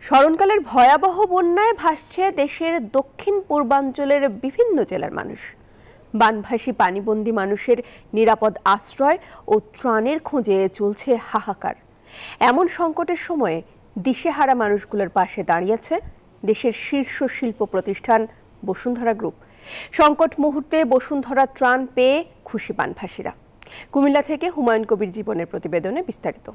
স্মরণকালের ভয়াবহ বন্যায় ভাসছে দেশের দক্ষিণ পূর্বাঞ্চলের বিভিন্ন জেলার মানুষ। বানভাসী পানিবন্দী মানুষের নিরাপদ আশ্রয় ও ত্রাণের খোঁজে চলছে হাহাকার। এমন সংকটের সময়ে দিশেহারা মানুষগুলোর পাশে দাঁড়িয়েছে দেশের শীর্ষ শিল্প প্রতিষ্ঠান বসুন্ধরা গ্রুপ। সংকট মুহূর্তে বসুন্ধরা ত্রাণ পেয়ে খুশি বানভাসীরা। কুমিল্লা থেকে হুমায়ুন কবির জীবনের প্রতিবেদনে বিস্তারিত।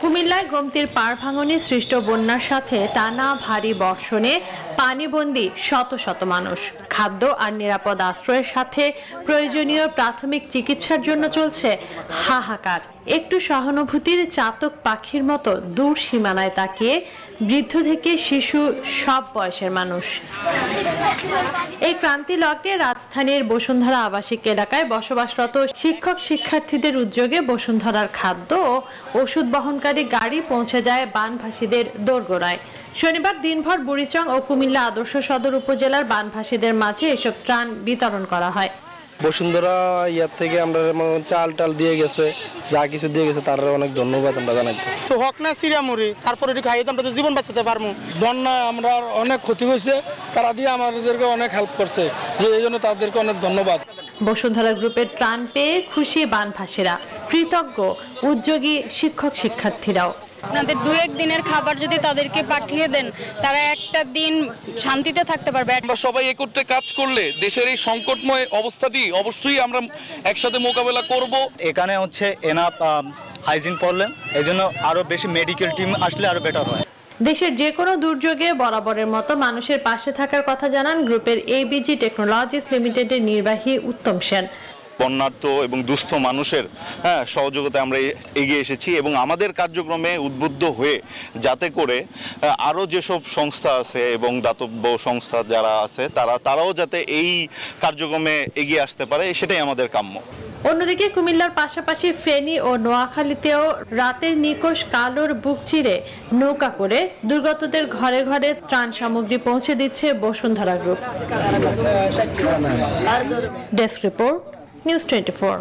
কুমিল্লায় গোমতীর পাড় ভাঙনে সৃষ্ট বন্যার সাথে টানা ভারী বর্ষণে পানিবন্দী শত শত মানুষ। খাদ্য আর নিরাপদ আশ্রয়ের সাথে প্রয়োজনীয় প্রাথমিক চিকিৎসার জন্য চলছে হাহাকার। একটু সহানুভূতির চাতক পাখির মতো দূর সীমানায় তাকিয়ে বৃদ্ধ থেকে শিশু সব বয়সের মানুষ। এই ক্রান্তি লগ্নে রাজধানীর বসুন্ধরা আবাসিক এলাকায় বসবাসরত শিক্ষক শিক্ষার্থীদের উদ্যোগে বসুন্ধরার খাদ্য ও ওষুধ বহনকারী গাড়ি পৌঁছে যায় বানভাসীদের দোরগোড়ায়। শনিবার দিনভর বুড়িচং ও কুমিল্লা আদর্শ সদর উপজেলার বানভাসীদের মাঝে এসব ত্রাণ বিতরণ করা হয়। বসুন্ধরা ইয়ার থেকে আমরা চাল টাল দিয়ে গেছে, যা কিছু দিয়ে গেছে তার অনেক ধন্যবাদ আমরা জানাইতেছি। তো হক না সিরিয়ামুড়ি তারপরে এটি খাইয়ে আমরা জীবন বাঁচাতে পারবো। বন্যায় আমরা অনেক ক্ষতি হয়েছে, তারা দিয়ে আমাদেরকে অনেক হেল্প করছে, যে এই জন্য তাদেরকে অনেক ধন্যবাদ। বসুন্ধরা গ্রুপের ত্রাণ পেয়ে খুশি বানভাসীরা, কৃতজ্ঞ উদ্যোগী শিক্ষক শিক্ষার্থীরাও। আপনাদের 2-1 দিনের খাবার যদি তাদেরকে পাঠিয়ে দেন, তারা একটা দিন শান্তিতে থাকতে পারবে। আমরা সবাই একত্রে কাজ করলে দেশের এই সংকটময় অবস্থাটি অবশ্যই আমরা একসাথে মোকাবেলা করব। এখানে হচ্ছে এনাফ হাইজিন প্রবলেম, এই জন্য আরো বেশি মেডিকেল টিম আসলে আরো বেটার হয়। দেশের যে কোনো দুর্যোগে বরাবরের মতো মানুষের পাশে থাকার কথা জানান গ্রুপের এবিজি টেকনোলজিস লিমিটেডের নির্বাহী উত্তম সেন। বন্যার্ত এবং দুস্থ মানুষের সহযোগিতায় আমরা এগিয়ে এসেছি এবং আমাদের কার্যক্রমে উদ্বুদ্ধ হয়ে যাতে করে আরও যেসব সংস্থা আছে এবং দাতব্য সংস্থা যারা আছে তারাও যাতে এই কার্যক্রমে এগিয়ে আসতে পারে, সেটাই আমাদের কাম্য। অন্যদিকে কুমিল্লার পাশাপাশি ফেনী ও নোয়াখালীতেও রাতের নিকোষ কালোর বুক চিরে নৌকা করে দুর্গতদের ঘরে ঘরে ত্রাণ সামগ্রী পৌঁছে দিচ্ছে Bashundhara group. Desk report, news 24।